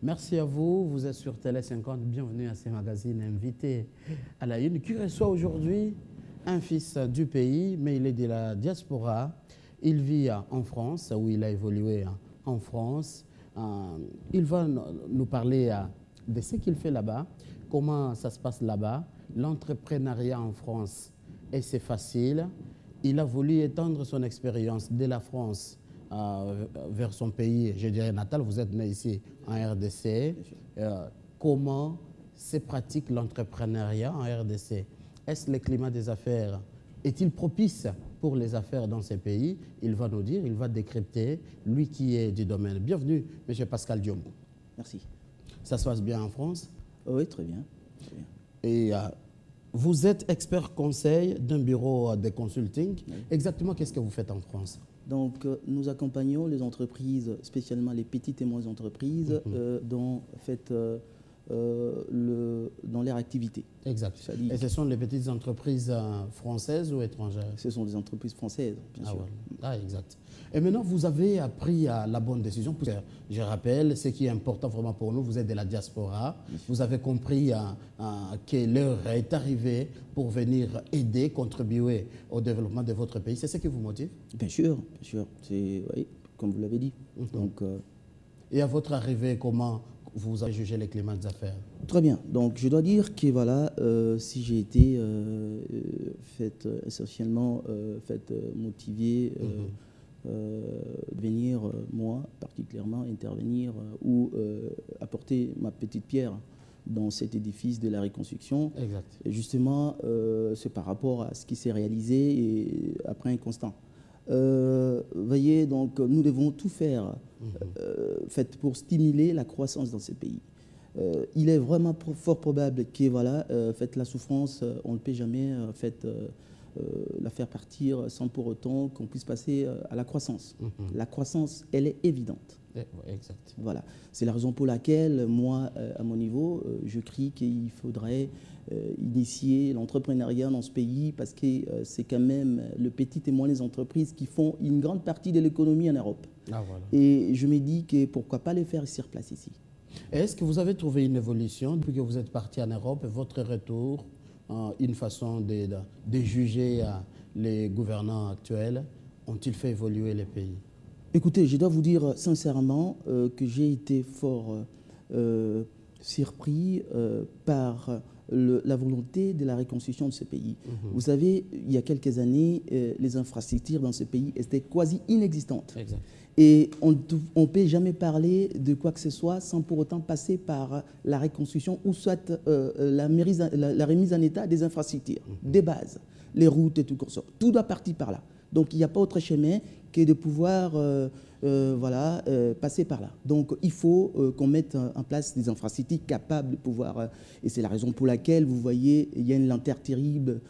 Merci à vous. Vous êtes sur Télé 50. Bienvenue à ces magazines invités à la une qui reçoit aujourd'hui un fils du pays, mais il est de la diaspora. Il vit en France, où il a évolué en France. Il va nous parler de ce qu'il fait là-bas, comment ça se passe là-bas, l'entrepreneuriat en France. Et c'est facile. Il a voulu étendre son expérience de la France vers son pays, je dirais natal. Vous êtes né ici en RDC. Comment se pratique l'entrepreneuriat en RDC? Est-ce le climat des affaires? Est-il propice pour les affaires dans ces pays? Il va nous dire, il va décrypter, lui qui est du domaine. Bienvenue, M. Pascal Diombo. Merci. Ça se passe bien en France? Oui, très bien. Très bien. Et vous êtes expert conseil d'un bureau de consulting. Oui. Exactement, qu'est-ce que vous faites en France? Donc, nous accompagnons les entreprises, spécialement les petites et moyennes entreprises, dans leur activité. Exact. Et ce sont les petites entreprises françaises ou étrangères? Ce sont des entreprises françaises, bien sûr. Ouais. Ah, exact. Et maintenant, vous avez pris la bonne décision. Je rappelle, ce qui est important vraiment pour nous, vous êtes de la diaspora. Vous avez compris que l'heure est arrivée pour venir aider, contribuer au développement de votre pays. C'est ce qui vous motive? Bien sûr, bien sûr. Oui, comme vous l'avez dit. Donc, et à votre arrivée, comment vous avez jugé les climats des affaires? Très bien. Donc, je dois dire que voilà, si j'ai été essentiellement motivé venir, moi, particulièrement, intervenir ou apporter ma petite pierre dans cet édifice de la reconstruction. Exact. Et justement, c'est par rapport à ce qui s'est réalisé et après un constat. Voyez, donc, nous devons tout faire pour stimuler la croissance dans ces pays. Il est vraiment fort probable que voilà, la souffrance, on ne peut jamais la faire partir sans pour autant qu'on puisse passer à la croissance. La croissance, elle est évidente. Exact. Voilà. C'est la raison pour laquelle, moi, à mon niveau, je crie qu'il faudrait initier l'entrepreneuriat dans ce pays parce que c'est quand même le petit et moyennes entreprises qui font une grande partie de l'économie en Europe. Ah, voilà. Et je me dis que pourquoi pas les faire sur place ici. Est-ce que vous avez trouvé une évolution depuis que vous êtes parti en Europe, votre retour, une façon de juger les gouvernants actuels? Ont-ils fait évoluer les pays? Écoutez, je dois vous dire sincèrement que j'ai été fort surpris par la volonté de la reconstruction de ce pays. Vous savez, il y a quelques années, les infrastructures dans ce pays étaient quasi inexistantes. Exact. Et on ne peut jamais parler de quoi que ce soit sans pour autant passer par la reconstruction ou soit la remise en état des infrastructures, des bases, les routes et tout comme ça. Tout doit partir par là. Donc, il n'y a pas autre chemin que de pouvoir passer par là. Donc, il faut qu'on mette en place des infrastructures capables de pouvoir... et c'est la raison pour laquelle, vous voyez, il y a une lanterne terrible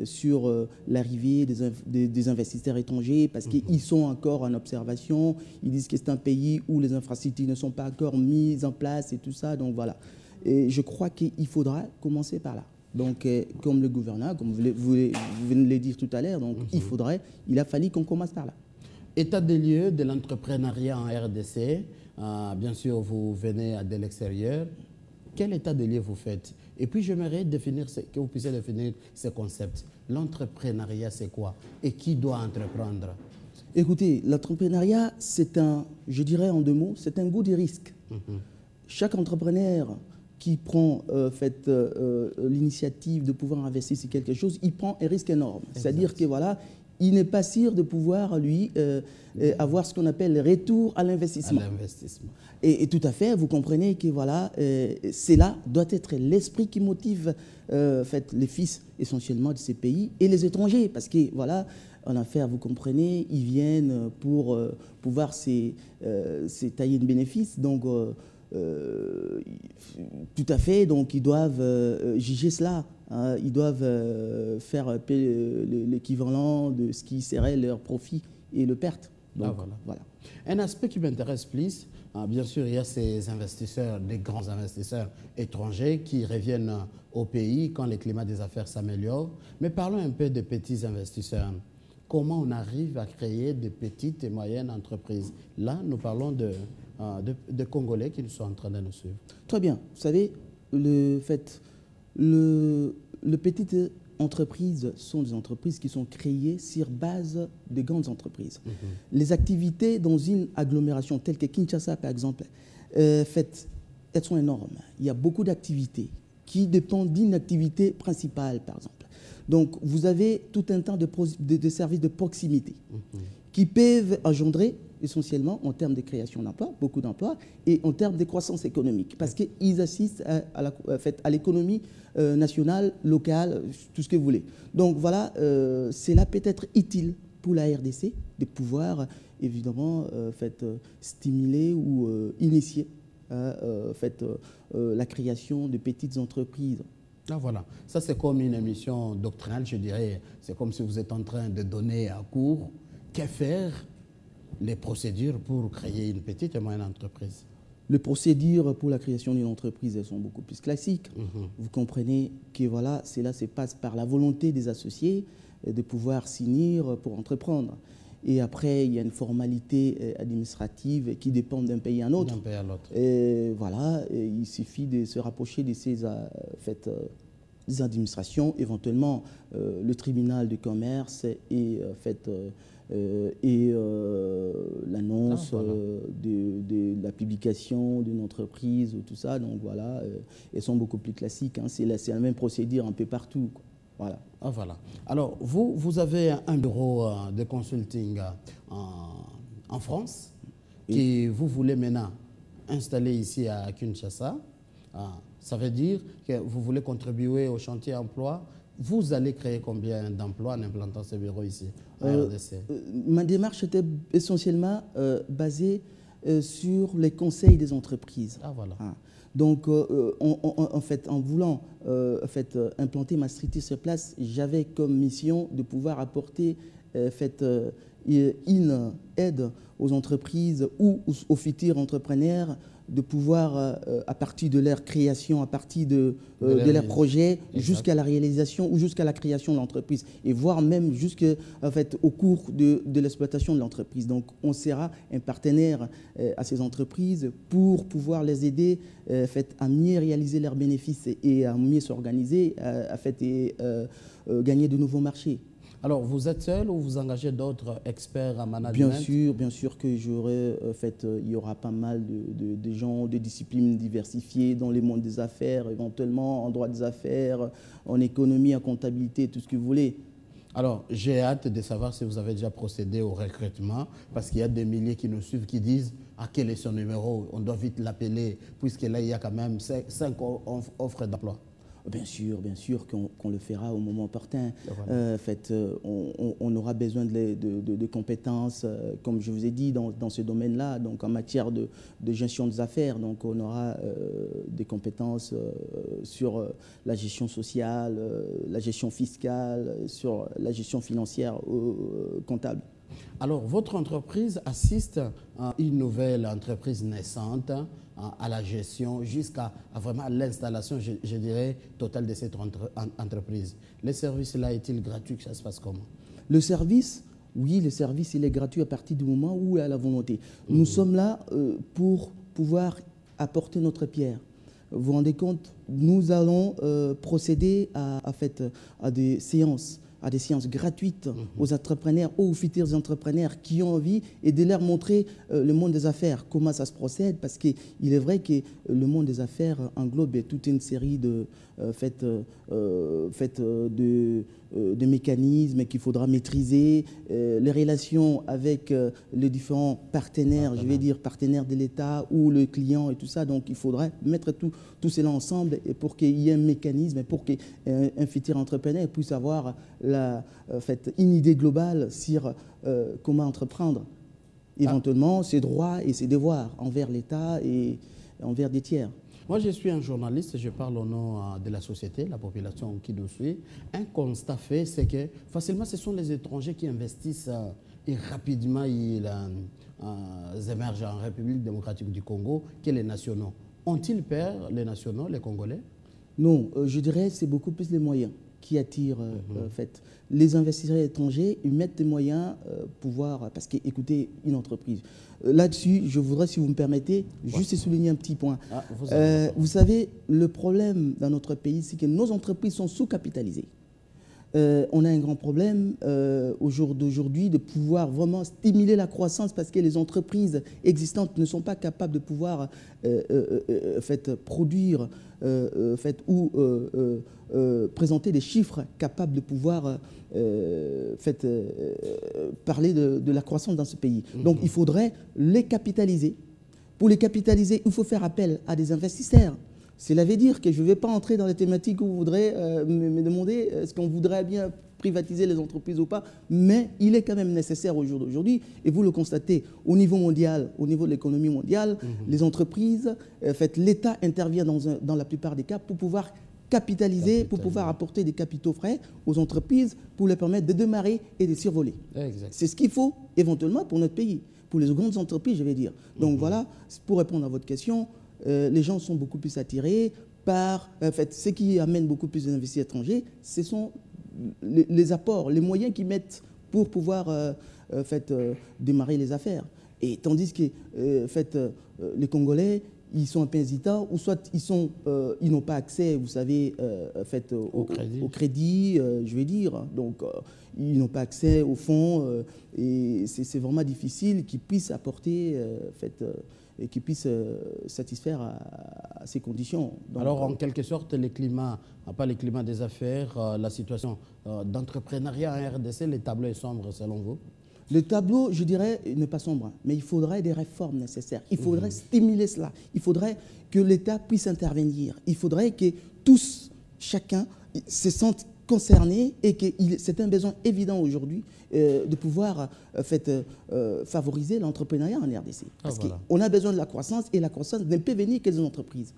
sur l'arrivée des investisseurs étrangers parce qu'ils sont encore en observation. Ils disent que c'est un pays où les infrastructures ne sont pas encore mises en place et tout ça. Donc, voilà. Et je crois qu'il faudra commencer par là. Donc, comme le gouverneur, comme vous venez de le dire tout à l'heure, donc il a fallu qu'on commence par là. État des lieux de l'entrepreneuriat en RDC. Bien sûr, vous venez de l'extérieur. Quel état des lieux vous faites? Et puis, j'aimerais que vous puissiez définir ce concept. L'entrepreneuriat, c'est quoi? Et qui doit entreprendre? Écoutez, l'entrepreneuriat, c'est je dirais en deux mots, c'est un goût du risque. Chaque entrepreneur qui prend l'initiative de pouvoir investir sur quelque chose, il prend un risque énorme. C'est-à-dire que voilà, il n'est pas sûr de pouvoir, lui, avoir ce qu'on appelle le retour à l'investissement. Et tout à fait, vous comprenez que voilà, cela doit être l'esprit qui motive les fils essentiellement de ces pays et les étrangers. Parce que voilà, en affaires, vous comprenez, ils viennent pour pouvoir tailler de bénéfices. Donc, tout à fait, donc ils doivent juger cela. Hein, ils doivent faire l'équivalent de ce qui serait leur profit et le perte. Donc, voilà. Un aspect qui m'intéresse plus, bien sûr, il y a ces investisseurs, des grands investisseurs étrangers qui reviennent au pays quand le climat des affaires s'améliore. Mais parlons un peu des petits investisseurs. comment on arrive à créer de petites et moyennes entreprises. Là, nous parlons de Congolais qui sont en train de nous suivre. Très bien. Vous savez, les petites entreprises sont des entreprises qui sont créées sur base de grandes entreprises. Les activités dans une agglomération telle que Kinshasa, par exemple, elles sont énormes. Il y a beaucoup d'activités qui dépendent d'une activité principale, par exemple. Donc, vous avez tout un tas de services de proximité qui peuvent engendrer essentiellement en termes de création d'emplois, beaucoup d'emplois, et en termes de croissance économique, parce qu'ils assistent à l'économie nationale, locale, tout ce que vous voulez. Donc voilà, cela peut être utile pour la RDC de pouvoir évidemment stimuler ou initier la création de petites entreprises. Ah, voilà, ça c'est comme une émission doctrinale, je dirais. C'est comme si vous êtes en train de donner à cours que faire les procédures pour créer une petite et moyenne entreprise. Les procédures pour la création d'une entreprise, elles sont beaucoup plus classiques. Vous comprenez que voilà, cela se passe par la volonté des associés de pouvoir s'unir pour entreprendre. Et après, il y a une formalité administrative qui dépend d'un pays à un autre. D'un pays à l'autre. Et voilà, il suffit de se rapprocher de ces des administrations, éventuellement le tribunal de commerce et l'annonce de la publication d'une entreprise, tout ça. Donc voilà, elles sont beaucoup plus classiques. Hein. C'est la même procédure un peu partout, quoi. Voilà. Ah, voilà. Alors, vous avez un bureau de consulting en France qui vous voulez maintenant installer ici à Kinshasa. Ça veut dire que vous voulez contribuer au chantier emploi. Vous allez créer combien d'emplois en implantant ce bureau ici à RDC? Ma démarche était essentiellement basée sur les conseils des entreprises. Ah, voilà. Donc, en voulant implanter ma structure sur place, j'avais comme mission de pouvoir apporter une aide aux entreprises ou aux futurs entrepreneurs de pouvoir, à partir de leur création, à partir de leur projet, jusqu'à la réalisation ou jusqu'à la création de l'entreprise, et voire même au cours de l'exploitation de l'entreprise. Donc, on sera un partenaire à ces entreprises pour pouvoir les aider à mieux réaliser leurs bénéfices et à mieux s'organiser et gagner de nouveaux marchés. Alors, vous êtes seul ou vous engagez d'autres experts en management? Bien sûr que il y aura pas mal de gens, de disciplines diversifiées dans les mondes des affaires, éventuellement en droit des affaires, en économie, en comptabilité, tout ce que vous voulez. Alors, j'ai hâte de savoir si vous avez déjà procédé au recrutement, parce qu'il y a des milliers qui nous suivent, qui disent « Ah, quel est son numéro? On doit vite l'appeler, puisque là, il y a quand même 5 offres d'emploi. » Bien sûr qu'on le fera au moment opportun. On aura besoin de compétences, comme je vous ai dit, dans ce domaine-là, donc en matière de gestion des affaires. Donc on aura des compétences sur la gestion sociale, la gestion fiscale, sur la gestion financière comptable. Alors, votre entreprise assiste à une nouvelle entreprise naissante, à la gestion, jusqu'à vraiment l'installation, je dirais, totale de cette entreprise. Le service là est-il gratuit? Ça se passe comment? Le service, oui, le service, il est gratuit à partir du moment où il y a la volonté. Nous sommes là pour pouvoir apporter notre pierre. Vous vous rendez compte, nous allons procéder à des séances gratuites aux entrepreneurs, aux futurs entrepreneurs qui ont envie, et de leur montrer le monde des affaires, comment ça se procède, parce qu'il est vrai que le monde des affaires englobe toute une série de mécanismes qu'il faudra maîtriser, les relations avec les différents partenaires, je vais dire partenaires de l'État ou le client et tout ça. Donc il faudra mettre tout cela ensemble et pour qu'il y ait un mécanisme, pour qu'un futur entrepreneur puisse avoir une idée globale sur comment entreprendre, éventuellement ses droits et ses devoirs envers l'État et envers des tiers. Moi, je suis un journaliste, je parle au nom de la société, la population qui nous suit. Un constat fait, c'est que facilement, ce sont les étrangers qui investissent et rapidement, ils émergent en République démocratique du Congo que les nationaux. Ont-ils peur, les nationaux, les Congolais? Non, je dirais que c'est beaucoup plus les moyens. qui attire en fait, les investisseurs étrangers. Ils mettent des moyens pouvoir... Parce que, écoutez, une entreprise... Là-dessus, je voudrais, si vous me permettez, juste souligner un petit point. Ah, vous savez, le problème dans notre pays, c'est que nos entreprises sont sous-capitalisées. On a un grand problème au jour d'aujourd'hui de pouvoir vraiment stimuler la croissance parce que les entreprises existantes ne sont pas capables de pouvoir produire ou présenter des chiffres capables de pouvoir parler de la croissance dans ce pays. Donc il faudrait les capitaliser. Pour les capitaliser, il faut faire appel à des investisseurs. Cela veut dire que je ne vais pas entrer dans les thématiques où vous voudrez me demander est-ce qu'on voudrait bien privatiser les entreprises ou pas, mais il est quand même nécessaire au jour d'aujourd'hui, et vous le constatez, au niveau mondial, au niveau de l'économie mondiale, les entreprises, l'État intervient dans la plupart des cas pour pouvoir capitaliser, pour pouvoir apporter des capitaux frais aux entreprises, pour les permettre de démarrer et de survoler. C'est ce qu'il faut éventuellement pour notre pays, pour les grandes entreprises, je vais dire. Donc voilà, pour répondre à votre question, les gens sont beaucoup plus attirés par... ce qui amène beaucoup plus d'investisseurs étrangers, ce sont les apports, les moyens qu'ils mettent pour pouvoir démarrer les affaires. Et tandis que les Congolais, ils sont un peu hésitants, ou soit ils n'ont pas accès, vous savez, au crédit, je vais dire. Donc, ils n'ont pas accès au fonds, et c'est vraiment difficile qu'ils puissent apporter... et qui puissent satisfaire à ces conditions. Donc, alors, en quelque sorte, les climats, pas les climats des affaires, la situation d'entrepreneuriat en RDC, les tableaux est sombre selon vous? Le tableau, je dirais, n'est pas sombre, mais il faudrait des réformes nécessaires. Il faudrait stimuler cela. Il faudrait que l'État puisse intervenir. Il faudrait que tous, chacun, se sentent concernés et que c'est un besoin évident aujourd'hui de pouvoir favoriser l'entrepreneuriat en RDC. Parce qu'on a besoin de la croissance et la croissance ne peut venir que des entreprises.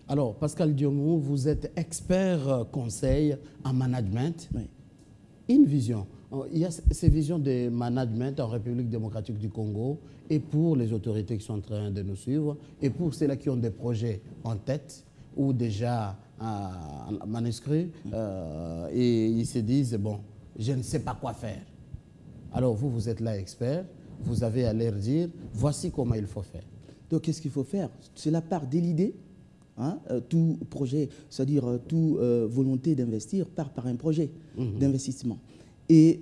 Alors, Pascal Diomou, vous êtes expert conseil en management. Oui. Une vision. Il y a ces visions de management en République démocratique du Congo et pour les autorités qui sont en train de nous suivre et pour ceux-là qui ont des projets en tête ou déjà manuscrits et ils se disent, bon, je ne sais pas quoi faire. Alors vous êtes là expert, vous avez à leur dire, voici comment il faut faire. Donc qu'est-ce qu'il faut faire? Cela part de l'idée. Hein, tout projet, c'est-à-dire toute volonté d'investir part par un projet d'investissement. Et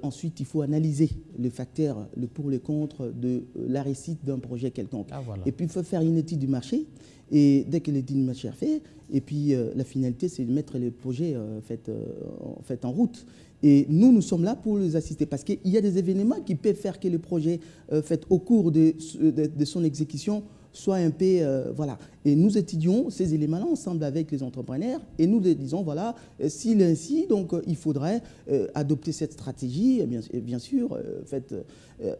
ensuite, il faut analyser les facteurs, le pour, le contre de la réussite d'un projet quelconque. Et puis, il faut faire une étude du marché. Et dès que l'étude du marché est faite, et puis la finalité, c'est de mettre les projets en route. Et nous sommes là pour les assister parce qu'il y a des événements qui peuvent faire que le projet, au cours de son exécution, soit un peu... voilà. Et nous étudions ces éléments-là ensemble avec les entrepreneurs et nous disons, voilà, s'il est ainsi, donc il faudrait adopter cette stratégie, bien sûr,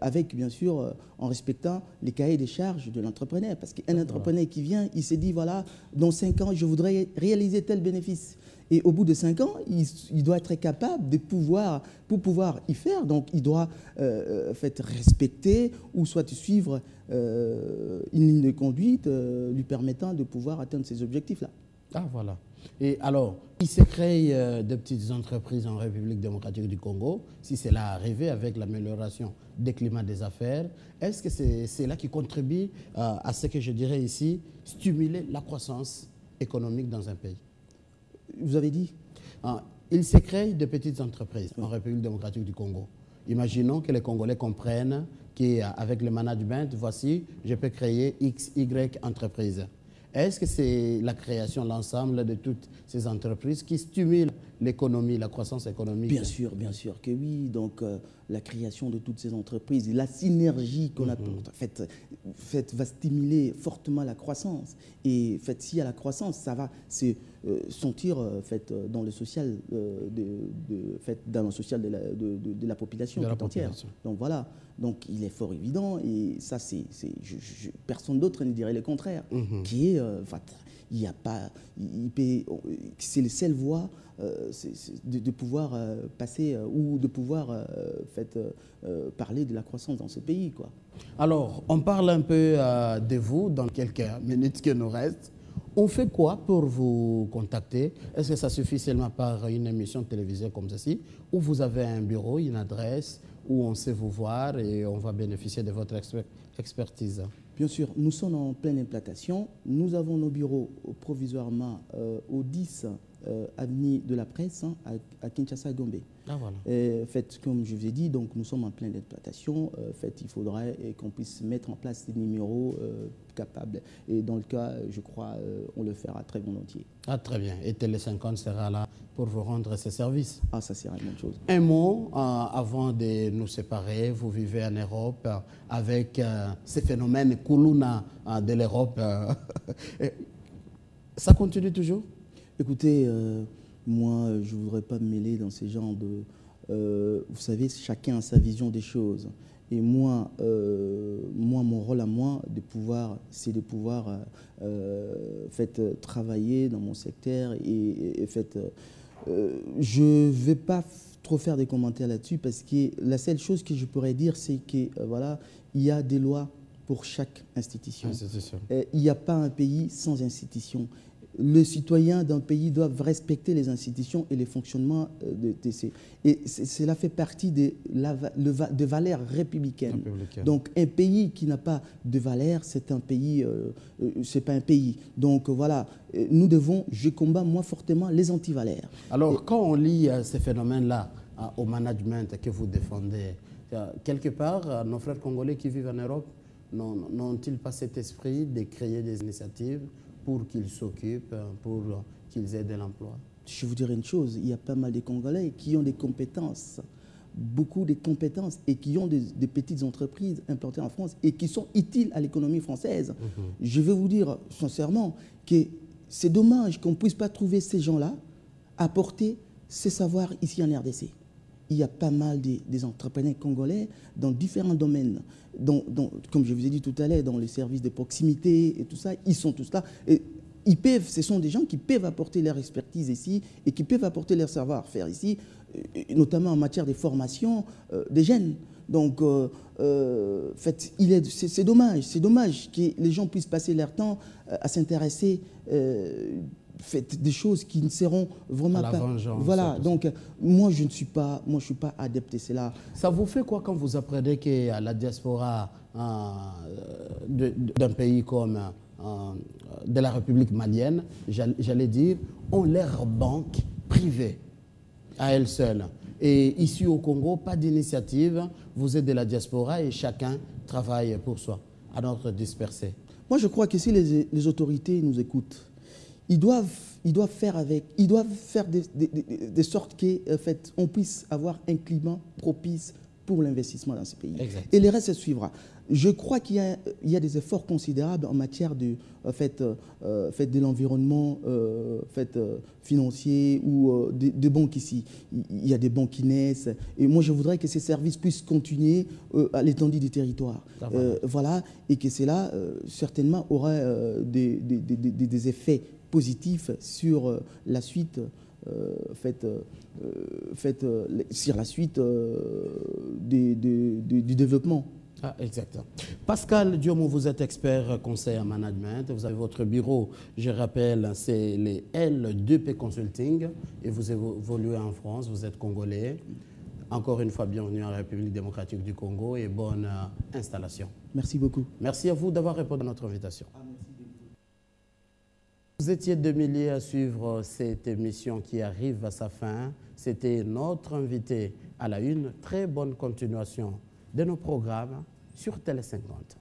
avec, bien sûr, en respectant les cahiers des charges de l'entrepreneur. Parce qu'un entrepreneur qui vient, il se dit, voilà, dans 5 ans, je voudrais réaliser tel bénéfice. Et au bout de 5 ans, il doit être capable de pouvoir, pour pouvoir y faire. Donc, il doit respecter ou soit suivre une ligne de conduite lui permettant de pouvoir atteindre ces objectifs-là. Ah, voilà. Et alors, il se crée de petites entreprises en République démocratique du Congo, si c'est là arrivé avec l'amélioration des climats des affaires. Est-ce que c'est là qui contribue à ce que je dirais ici, stimuler la croissance économique dans un pays? Vous avez dit? Il se crée de petites entreprises en République démocratique du Congo. Imaginons que les Congolais comprennent qu'avec le management, voici, je peux créer X, Y entreprises. Est-ce que c'est la création, l'ensemble de toutes ces entreprises qui stimulent l'économie, la croissance économique? Bien sûr que oui. Donc, la création de toutes ces entreprises, la synergie qu'on apporte, va stimuler fortement la croissance. Et s'il y a la croissance, ça va se sentir dans le social, dans le social de la population tout entière. Donc voilà. Donc il est fort évident, et ça, personne d'autre ne dirait le contraire, qui est, il n'y a pas, c'est la seule voie de pouvoir passer ou de pouvoir parler de la croissance dans ce pays, quoi. Alors, on parle un peu de vous dans quelques minutes qui nous restent. On fait quoi pour vous contacter? Est-ce que ça suffit seulement par une émission télévisée comme ceci, ou vous avez un bureau, une adresse, où on sait vous voir et on va bénéficier de votre expertise? Bien sûr, nous sommes en pleine implantation. Nous avons nos bureaux provisoirement au 10 avenue de la Presse, hein, à Kinshasa, Gombe. Ah, voilà. Fait, comme je vous ai dit, donc nous sommes en pleine implantation. Fait, il faudrait qu'on puisse mettre en place des numéros capables. Et dans le cas, je crois, on le fera très volontiers. Ah, très bien. Et Télé 50 sera là pour vous rendre ces services. Ah, ça sera une bonne chose. Un mot avant de nous séparer. Vous vivez en Europe avec ces phénomènes Kuluna de l'Europe. Ça continue toujours? Écoutez, moi, je ne voudrais pas me mêler dans ces genres de... vous savez, chacun a sa vision des choses. Et moi, mon rôle à moi, c'est de pouvoir travailler dans mon secteur. Je ne vais pas trop faire des commentaires là-dessus parce que la seule chose que je pourrais dire, c'est que voilà, il y a des lois pour chaque institution. Il n'y a pas un pays sans institution. Les citoyens d'un pays doivent respecter les institutions et les fonctionnements de TC. Et cela fait partie de valeurs républicaines. Donc, un pays qui n'a pas de valeurs, c'est un pays, c'est pas un pays. Donc, voilà, nous devons, je combats moi fortement les antivaleurs. Alors, quand on lit ces phénomènes-là au management que vous défendez, quelque part, nos frères congolais qui vivent en Europe n'ont-ils pas cet esprit de créer des initiatives pour qu'ils s'occupent, pour qu'ils aient de l'emploi? Je vous dirais une chose, il y a pas mal de Congolais qui ont des compétences, beaucoup de compétences, et qui ont des petites entreprises implantées en France et qui sont utiles à l'économie française. Je vais vous dire sincèrement que c'est dommage qu'on ne puisse pas trouver ces gens-là apporter ces savoirs ici en RDC. Il y a pas mal des entrepreneurs congolais dans différents domaines. Comme je vous ai dit tout à l'heure, dans les services de proximité et tout ça, ils sont tous là. Et ce sont des gens qui peuvent apporter leur expertise ici et qui peuvent apporter leur savoir-faire ici, notamment en matière de formation des jeunes. Donc, c'est dommage que les gens puissent passer leur temps à s'intéresser faites des choses qui ne seront vraiment pas... Vengeance, voilà, donc moi je suis pas adepte de cela. Ça vous fait quoi quand vous apprenez que la diaspora d'un pays comme de la République malienne, j'allais dire, ont leur banque privée à elle seule? Et ici au Congo, pas d'initiative, vous êtes de la diaspora et chacun travaille pour soi, à notre dispersé. Moi je crois que si les autorités nous écoutent, ils doivent faire de sorte qu'on puisse avoir un climat propice pour l'investissement dans ces pays. Exact. Et le reste suivra. Je crois qu'il y a des efforts considérables en matière de l'environnement financier ou de banques ici. Il y a des banques qui naissent. Et moi, je voudrais que ces services puissent continuer à l'étendue du territoire. Voilà. Et que cela, certainement, aurait des effets positifs sur la suite sur la suite du développement. Ah, exact. Pascal Diomo, vous êtes expert conseil en management. Vous avez votre bureau, je rappelle, c'est les L2P Consulting et vous évoluez en France, vous êtes congolais. Encore une fois, bienvenue en République démocratique du Congo et bonne installation. Merci beaucoup. Merci à vous d'avoir répondu à notre invitation. Vous étiez 2 milliers à suivre cette émission qui arrive à sa fin. C'était notre invité à la une. Très bonne continuation de nos programmes sur Télé 50.